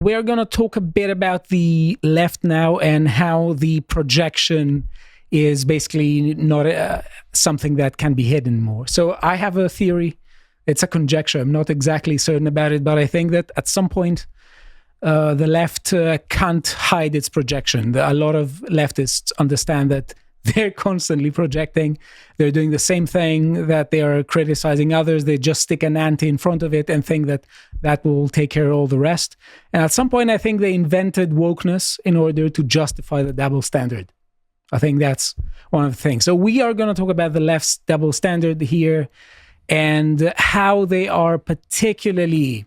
We're going to talk a bit about the left now and how the projection is basically not something that can be hidden anymore. So I have a theory. It's a conjecture. I'm not exactly certain about it, but I think that at some point, the left can't hide its projection. A lot of leftists understand that they're constantly projecting. They're doing the same thing, that they are criticizing others. They just stick an ante in front of it and think that that will take care of all the rest. And at some point, I think they invented wokeness in order to justify the double standard. I think that's one of the things. So we are going to talk about the left's double standard here and how they are particularly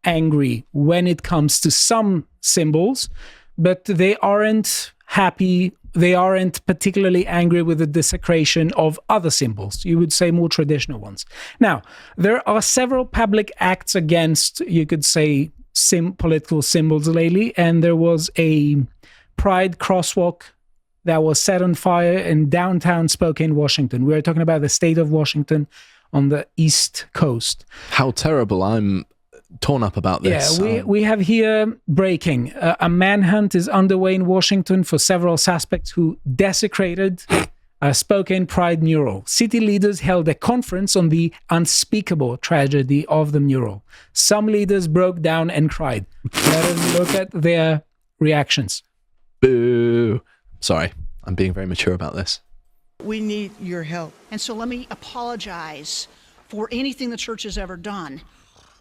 angry when it comes to some symbols, but they aren't happy. They aren't particularly angry with the desecration of other symbols. You would say more traditional ones. Now, there are several public acts against, you could say, political symbols lately, and there was a pride crosswalk that was set on fire in downtown Spokane, Washington. We're talking about the state of Washington on the East Coast. How terrible. I'm torn up about this. Yeah, we have here breaking. A manhunt is underway in Washington for several suspects who desecrated a Spokane Pride mural. City leaders held a conference on the unspeakable tragedy of the mural. Some leaders broke down and cried. Let us look at their reactions. Boo. Sorry, I'm being very mature about this. We need your help. And so let me apologize for anything the church has ever done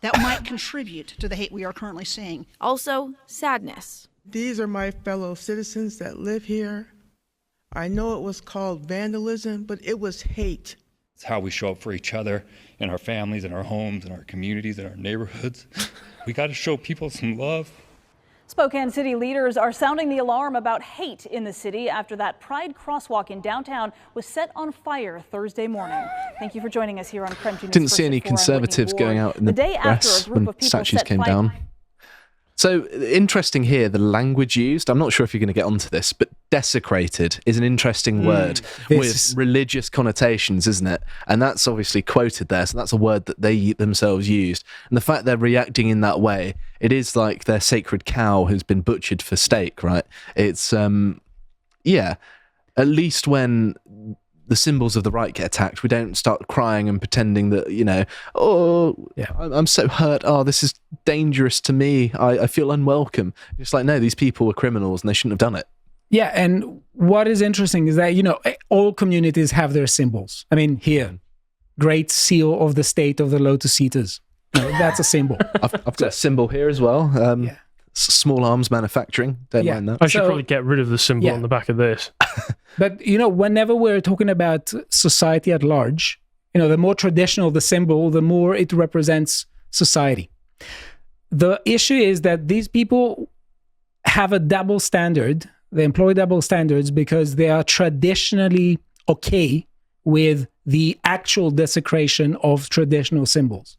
that might contribute to the hate we are currently seeing. Also, sadness. These are my fellow citizens that live here. I know it was called vandalism, but it was hate. It's how we show up for each other in our families, in our homes, in our communities, in our neighborhoods. We got to show people some love. Spokane city leaders are sounding the alarm about hate in the city after that Pride crosswalk in downtown was set on fire Thursday morning. Thank you for joining us here on Creme News. Didn't see any conservatives going out in the day after press a group when of people statues came fire. down. So interesting here, the language used. I'm not sure if you're going to get onto this, but desecrated is an interesting word with religious connotations, isn't it? And that's obviously quoted there. So that's a word that they themselves used. And the fact they're reacting in that way, it is like their sacred cow who's been butchered for steak, right? It's, yeah, at least when the symbols of the right get attacked, we don't start crying and pretending that, you know, oh, yeah, I'm so hurt. Oh, this is dangerous to me. I feel unwelcome. It's like, no, these people were criminals and they shouldn't have done it. Yeah, and what is interesting is that, you know, all communities have their symbols. I mean, here, Great Seal of the State of the Lotus Eaters. That's a symbol. I've got a symbol here as well. Yeah. Small arms manufacturing. Don't mind that. I should probably get rid of the symbol on the back of this. But, you know, whenever we're talking about society at large, you know, the more traditional the symbol, the more it represents society. The issue is that these people have a double standard. They employ double standards because they are traditionally okay with the actual desecration of traditional symbols.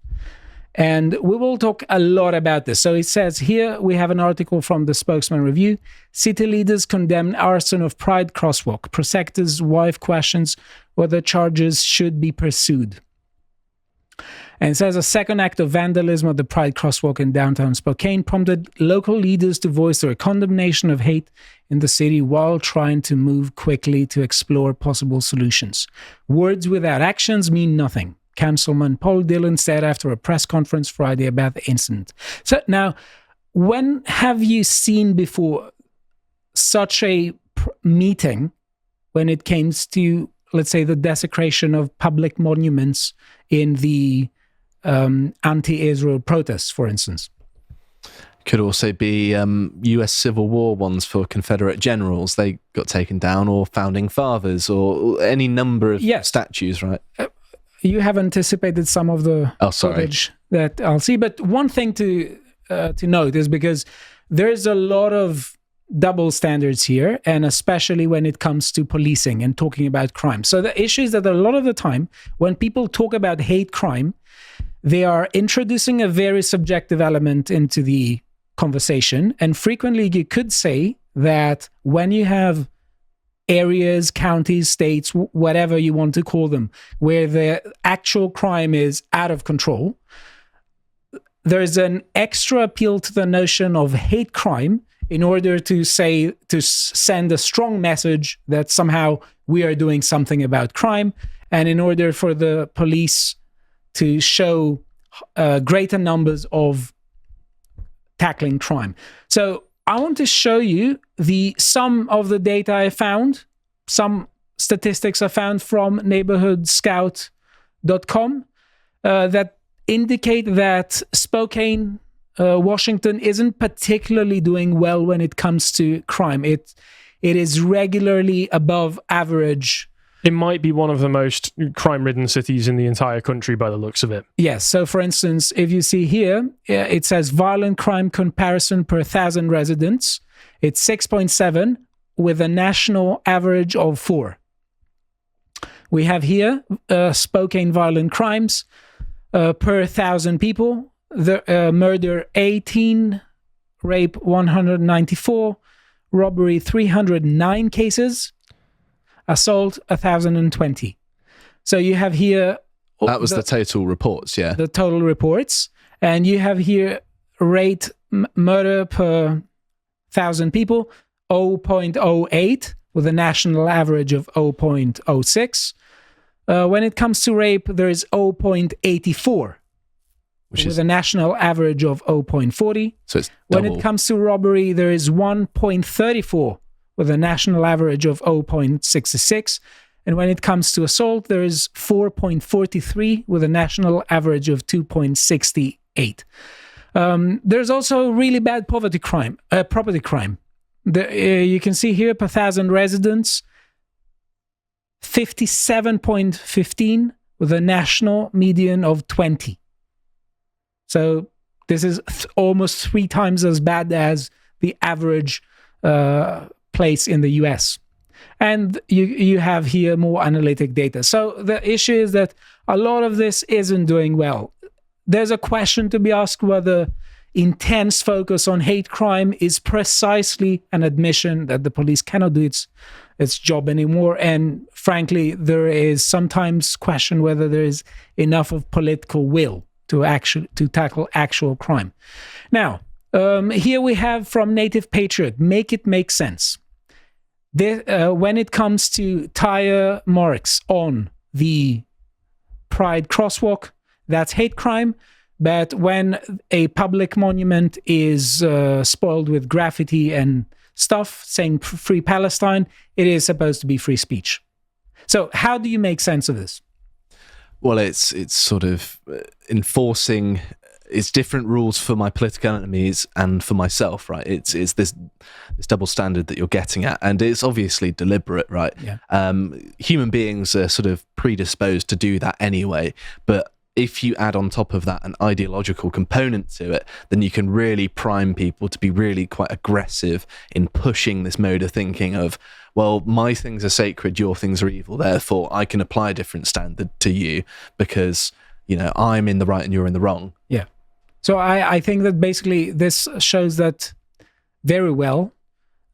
And we will talk a lot about this. So it says here, we have an article from the Spokesman Review. City leaders condemn arson of Pride crosswalk. Prosecutor's wife questions whether charges should be pursued. And it says a second act of vandalism at the Pride crosswalk in downtown Spokane prompted local leaders to voice their condemnation of hate in the city while trying to move quickly to explore possible solutions. Words without actions mean nothing, Councilman Paul Dillon said after a press conference Friday about the incident. So now, when have you seen before such a meeting when it came to, let's say, the desecration of public monuments in the anti-Israel protests, for instance? Could also be US Civil War ones for Confederate generals. They got taken down, or founding fathers, or any number of statues, right? You have anticipated some of the footage that I'll see. But one thing to note is because there's a lot of double standards here, and especially when it comes to policing and talking about crime. So the issue is that a lot of the time, when people talk about hate crime, they are introducing a very subjective element into the conversation. And frequently you could say that when you have areas, counties, states, whatever you want to call them, where the actual crime is out of control, there's an extra appeal to the notion of hate crime in order to send a strong message that somehow we are doing something about crime, and in order for the police to show greater numbers of tackling crime. So I want to show you some of the data I found, some statistics I found from neighborhoodscout.com that indicate that Spokane, Washington isn't particularly doing well when it comes to crime. It is regularly above average. It might be one of the most crime-ridden cities in the entire country by the looks of it. Yes. So, for instance, if you see here, it says violent crime comparison per 1,000 residents. It's 6.7 with a national average of 4. We have here Spokane violent crimes per 1,000 people. The murder 18, rape 194, robbery 309 cases, assault 1,020. So you have here... That was the total reports, yeah. The total reports. And you have here rate murder per 1,000 people, 0.08, with a national average of 0.06. When it comes to rape, there is 0.84, with a national average of 0.40. So it's when double. it comes to robbery, there is 1.34, with a national average of 0.66. And when it comes to assault, there is 4.43, with a national average of 2.68. There's also really bad property crime. You can see here per 1,000 residents, 57.15, with a national median of 20. So this is almost 3 times as bad as the average place in the US. And you have here more analytic data. So the issue is that a lot of this isn't doing well. There's a question to be asked whether intense focus on hate crime is precisely an admission that the police cannot do its job anymore. And frankly, there is sometimes question whether there is enough of political will to tackle actual crime. Now, here we have from Native Patriot, make it make sense. When it comes to tire marks on the Pride crosswalk, that's hate crime. But when a public monument is spoiled with graffiti and stuff saying Free Palestine, it is supposed to be free speech. So how do you make sense of this? Well, it's sort of enforcing... It's different rules for my political enemies and for myself, right? It's this double standard that you're getting at, and it's obviously deliberate, right? Yeah. Human beings are sort of predisposed to do that anyway, but if you add on top of that an ideological component to it, then you can really prime people to be really quite aggressive in pushing this mode of thinking of, well, my things are sacred, your things are evil, therefore I can apply a different standard to you because, you know, I'm in the right and you're in the wrong. Yeah. So I think that basically this shows that very well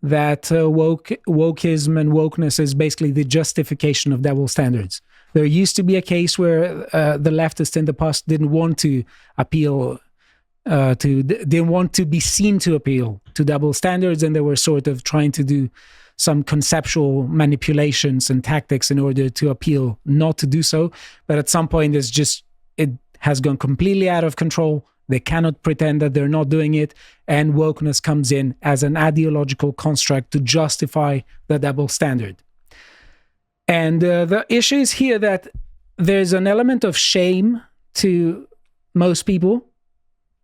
that wokeism and wokeness is basically the justification of double standards. There used to be a case where the leftists in the past didn't want to appeal didn't want to be seen to appeal to double standards, and they were sort of trying to do some conceptual manipulations and tactics in order to appeal not to do so. But at some point, it has gone completely out of control. They cannot pretend that they're not doing it, and wokeness comes in as an ideological construct to justify the double standard. And the issue is here that there's an element of shame to most people.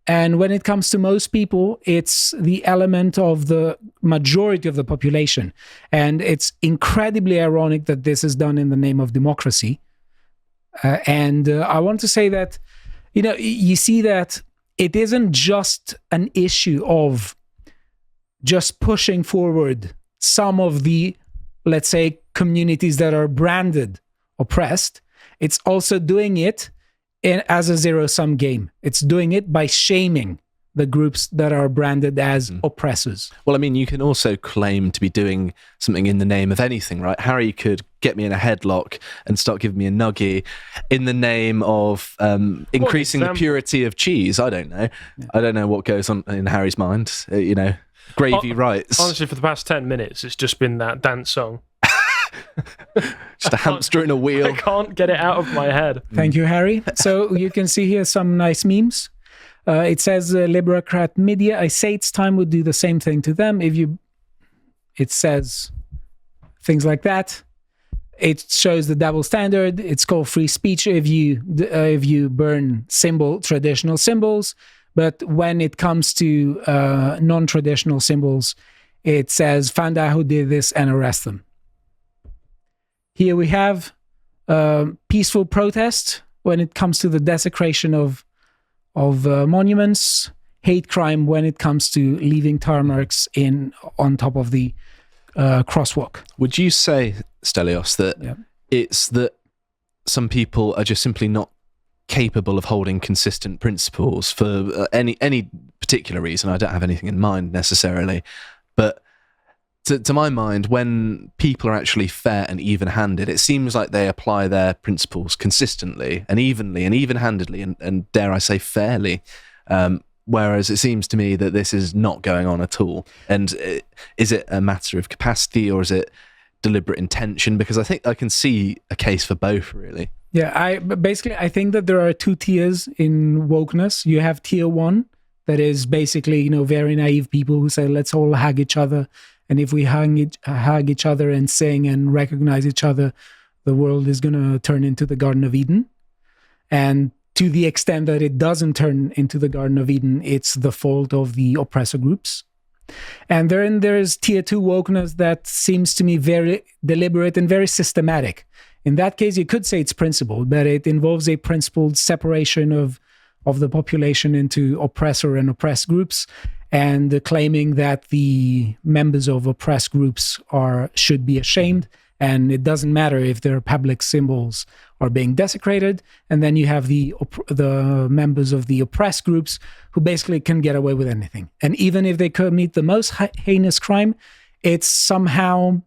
And when it comes to most people, it's the element of the majority of the population. And it's incredibly ironic that this is done in the name of democracy. And I want to say that, you know, you see that it isn't just an issue of just pushing forward some of the, let's say, communities that are branded oppressed. It's also doing it as a zero-sum game. It's doing it by shaming the groups that are branded as oppressors. Well, I mean, you can also claim to be doing something in the name of anything, right? Harry could get me in a headlock and start giving me a nuggie in the name of increasing the purity of cheese. I don't know. Yeah. I don't know what goes on in Harry's mind. Gravy rights. Honestly, for the past 10 minutes, it's just been that dance song. Just a hamster in a wheel. I can't get it out of my head. Thank you, Harry. So you can see here some nice memes. It says, Liberocrat media, I say it's time we do the same thing to them. It says things like that. It shows the double standard. It's called free speech if you burn traditional symbols. But when it comes to non-traditional symbols, it says, find out who did this and arrest them. Here we have peaceful protest when it comes to the desecration of monuments, hate crime when it comes to leaving tar marks on top of the crosswalk. Would you say, Stelios, that it's that some people are just simply not capable of holding consistent principles for any particular reason? I don't have anything in mind necessarily, but to my mind, when people are actually fair and even-handed, it seems like they apply their principles consistently and evenly and even-handedly and dare I say fairly, whereas it seems to me that this is not going on at all. And is it a matter of capacity or is it deliberate intention? Because I think I can see a case for both, really. Yeah, I think that there are two tiers in wokeness. You have tier one, that is basically, very naive people who say, let's all hug each other. And if we hug each other and sing and recognize each other, the world is going to turn into the Garden of Eden. And to the extent that it doesn't turn into the Garden of Eden, it's the fault of the oppressor groups. And then there's tier two wokeness that seems to me very deliberate and very systematic. In that case, you could say it's principled, but it involves a principled separation of the population into oppressor and oppressed groups, and claiming that the members of oppressed groups should be ashamed, and it doesn't matter if their public symbols are being desecrated. And then you have the members of the oppressed groups who basically can get away with anything. And even if they commit the most heinous crime, it's somehow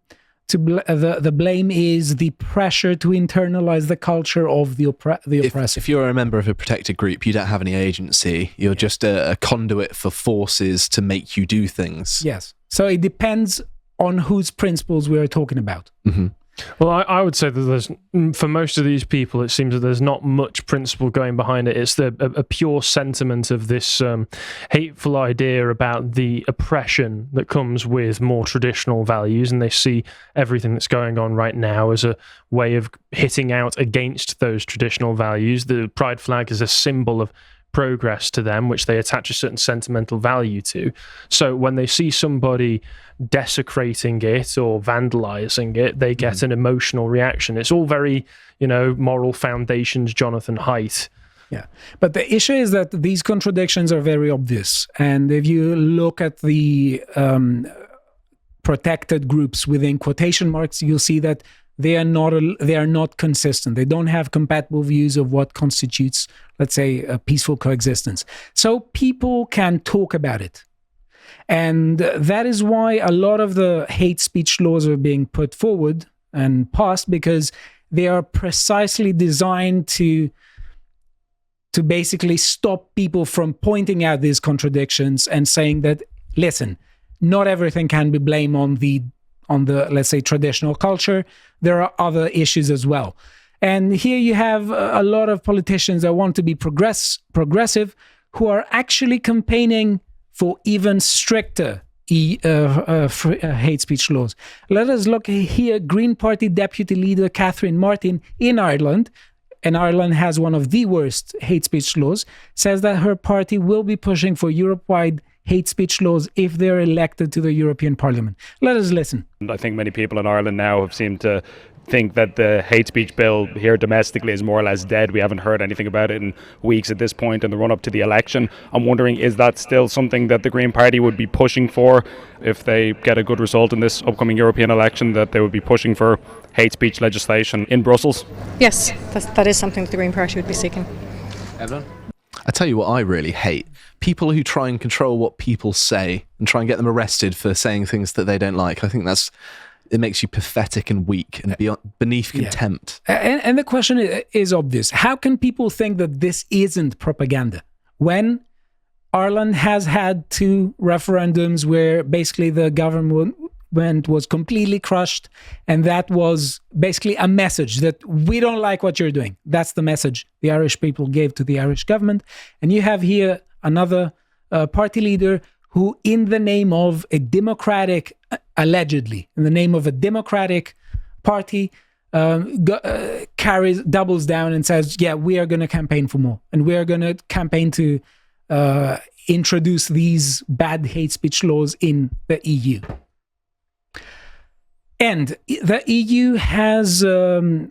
the blame is the pressure to internalize the culture of the oppressor. If you're a member of a protected group, you don't have any agency. You're just a conduit for forces to make you do things. Yes. So it depends on whose principles we're talking about. Mm-hmm. Well, I would say that for most of these people, it seems that there's not much principle going behind it. It's a pure sentiment of this hateful idea about the oppression that comes with more traditional values, and they see everything that's going on right now as a way of hitting out against those traditional values. The pride flag is a symbol of progress to them, which they attach a certain sentimental value to. So when they see somebody desecrating it or vandalizing it, they get an emotional reaction. It's all very, moral foundations, Jonathan Haidt. Yeah. But the issue is that these contradictions are very obvious. And if you look at the protected groups within quotation marks, you'll see that they are not consistent. They don't have compatible views of what constitutes, let's say, a peaceful coexistence. So people can talk about it. And that is why a lot of the hate speech laws are being put forward and passed, because they are precisely designed to basically stop people from pointing out these contradictions and saying that, listen, not everything can be blamed on the let's say, traditional culture. There are other issues as well. And here you have a lot of politicians that want to be progressive who are actually campaigning for even stricter hate speech laws. Let us look here. Green Party Deputy Leader Catherine Martin in Ireland, and Ireland has one of the worst hate speech laws, says that her party will be pushing for Europe-wide hate speech laws if they're elected to the European Parliament. Let us listen. I think many people in Ireland now have seemed to think that the hate speech bill here domestically is more or less dead. We haven't heard anything about it in weeks at this point in the run-up to the election. I'm wondering, is that still something that the Green Party would be pushing for if they get a good result in this upcoming European election, that they would be pushing for hate speech legislation in Brussels? Yes, that is something that the Green Party would be seeking. Evelyn? I tell you what I really hate. People who try and control what people say and try and get them arrested for saying things that they don't like. I think it makes you pathetic and weak and beneath contempt. And the question is obvious. How can people think that this isn't propaganda when Ireland has had 2 referendums where basically the government was completely crushed, and that was basically a message that we don't like what you're doing. That's the message the Irish people gave to the Irish government. And you have here another party leader who, in the name of a democratic, allegedly, in the name of a democratic party, doubles down and says, yeah, we are going to campaign for more. And we are going to campaign to introduce these bad hate speech laws in the EU. And the EU has a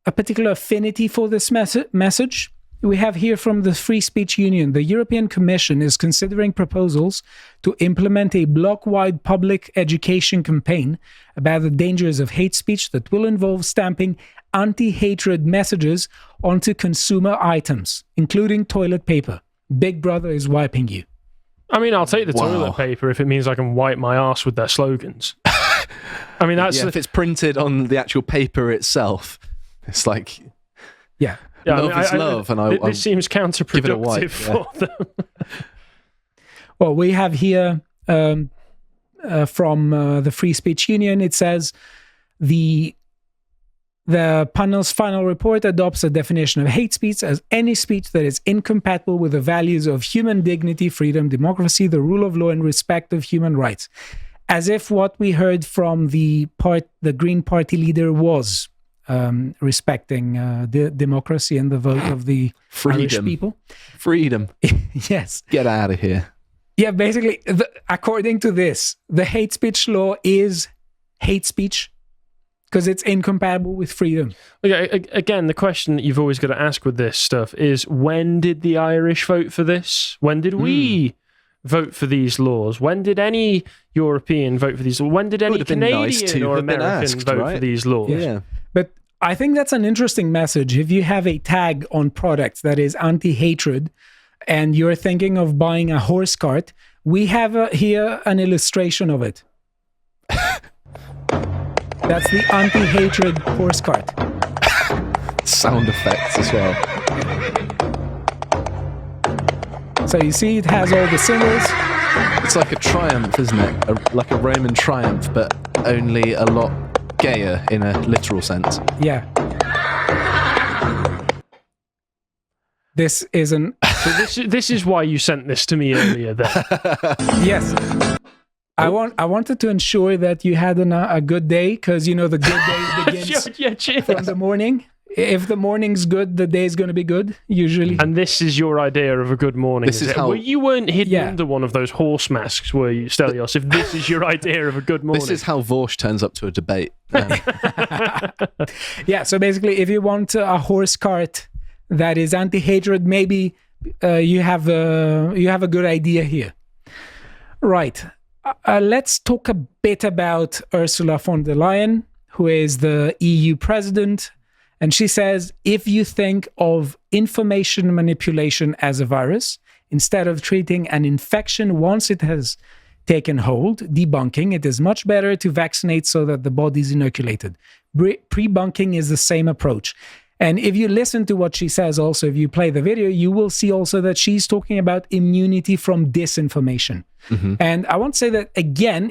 particular affinity for this message. We have here from the Free Speech Union, the European Commission is considering proposals to implement a block-wide public education campaign about the dangers of hate speech that will involve stamping anti-hatred messages onto consumer items, including toilet paper. Big Brother is wiping you. I mean, I'll take the toilet paper if it means I can wipe my arse with their slogans. I mean, that's if it's printed on the actual paper itself, it's like, love is love, and this seems counterproductive for them. Well, we have here from the Free Speech Union. It says the panel's final report adopts a definition of hate speech as any speech that is incompatible with the values of human dignity, freedom, democracy, the rule of law, and respect of human rights. As if what we heard from the Green Party leader was respecting the democracy and the vote of the Irish people. Freedom. Yes. Get out of here. Yeah, basically, according to this, the hate speech law is hate speech because it's incompatible with freedom. Okay, again, the question that you've always got to ask with this stuff is, when did the Irish vote for this? When did we vote for these laws? When did any European vote for these laws? When did any Canadian or American vote for these laws? Yeah. But I think that's an interesting message. If you have a tag on products that is anti-hatred and you're thinking of buying a horse cart, we have here an illustration of it. That's the anti-hatred horse cart. Sound effects as well. So you see it has all the symbols. It's like a triumph, isn't it? Like a Roman triumph, but only a lot gayer in a literal sense. Yeah. This isn't... So this is why you sent this to me earlier then. Yes. I wanted to ensure that you had a good day, because, you know, the good day begins from the morning. If the morning's good, the day's going to be good, usually. And this is your idea of a good morning. This is how... Well, you weren't hidden under one of those horse masks, were you, Stelios? If this is your idea of a good morning. This is how Vorsh turns up to a debate. Yeah, so basically, if you want a horse cart that is anti-hatred, maybe you have a good idea here. Right. Let's talk a bit about Ursula von der Leyen, who is the EU president. And she says, if you think of information manipulation as a virus, instead of treating an infection once it has taken hold, debunking, it is much better to vaccinate so that the body is inoculated. Pre-bunking is the same approach. And if you listen to what she says also, if you play the video, you will see also that she's talking about immunity from disinformation. Mm-hmm. And I want to say that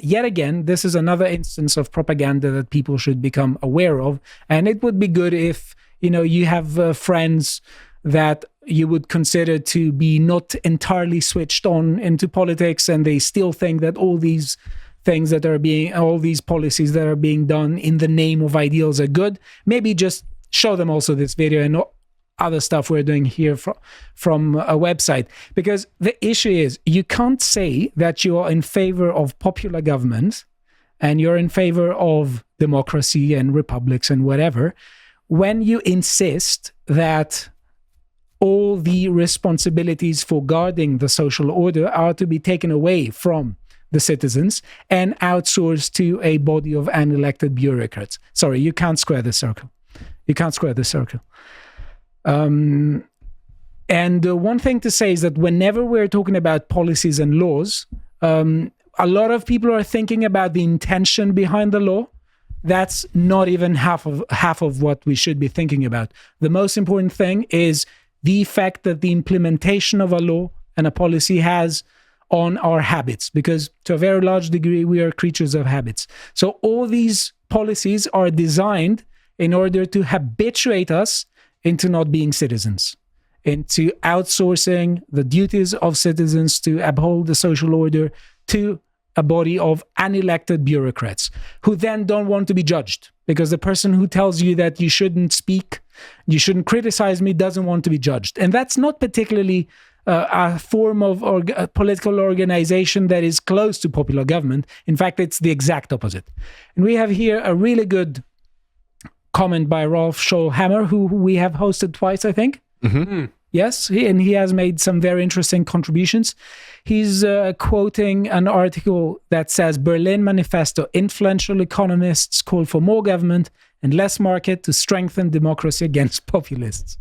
yet again, this is another instance of propaganda that people should become aware of. And it would be good if, you have friends that you would consider to be not entirely switched on into politics, and they still think that all these things all these policies that are being done in the name of ideals are good. Maybe just show them also this video and other stuff we're doing here from a website. Because the issue is, you can't say that you are in favor of popular government and you're in favor of democracy and republics and whatever, when you insist that all the responsibilities for guarding the social order are to be taken away from the citizens and outsourced to a body of unelected bureaucrats. Sorry, you can't square the circle. You can't square the circle. And one thing to say is that whenever we're talking about policies and laws, a lot of people are thinking about the intention behind the law. That's not even half of what we should be thinking about. The most important thing is the effect that the implementation of a law and a policy has on our habits, because to a very large degree, we are creatures of habits. So all these policies are designed in order to habituate us into not being citizens, into outsourcing the duties of citizens to uphold the social order to a body of unelected bureaucrats who then don't want to be judged, because the person who tells you that you shouldn't speak, you shouldn't criticize me, doesn't want to be judged. And that's not particularly a form of political organization that is close to popular government. In fact, it's the exact opposite. And we have here a really good comment by Rolf Schollhammer, who we have hosted twice, I think. Mm-hmm. Yes, and he has made some very interesting contributions. He's quoting an article that says, Berlin Manifesto, influential economists call for more government and less market to strengthen democracy against populists.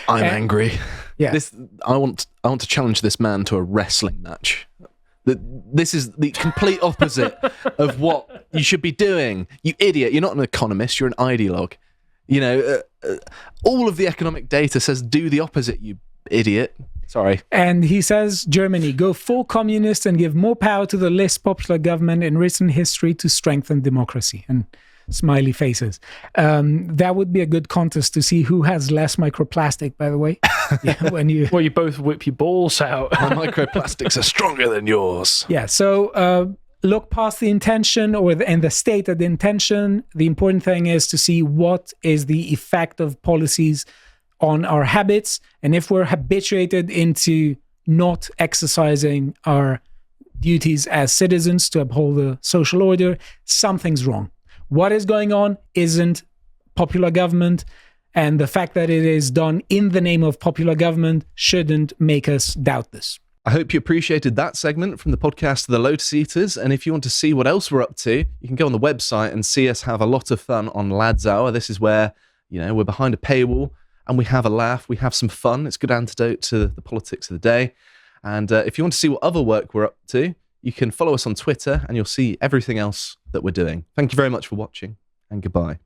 I'm angry. Yeah. I want to challenge this man to a wrestling match. This is the complete opposite of what you should be doing. You idiot. You're not an economist, you're an ideologue. You know, all of the economic data says do the opposite, you idiot. Sorry. And he says, Germany, go full communist and give more power to the less popular government in recent history to strengthen democracy. And smiley faces. That would be a good contest to see who has less microplastic, by the way. Yeah, when you both whip your balls out. My microplastics are stronger than yours. Yeah, so look past the intention and the state of the intention. The important thing is to see what is the effect of policies on our habits. And if we're habituated into not exercising our duties as citizens to uphold the social order, something's wrong. What is going on isn't popular government, and the fact that it is done in the name of popular government shouldn't make us doubt this. I hope you appreciated that segment from the podcast The Lotus Eaters, and if you want to see what else we're up to, you can go on the website and see us have a lot of fun on Lads Hour. This is where, we're behind a paywall and we have a laugh, we have some fun. It's a good antidote to the politics of the day. And if you want to see what other work we're up to, you can follow us on Twitter and you'll see everything else that we're doing. Thank you very much for watching, and goodbye.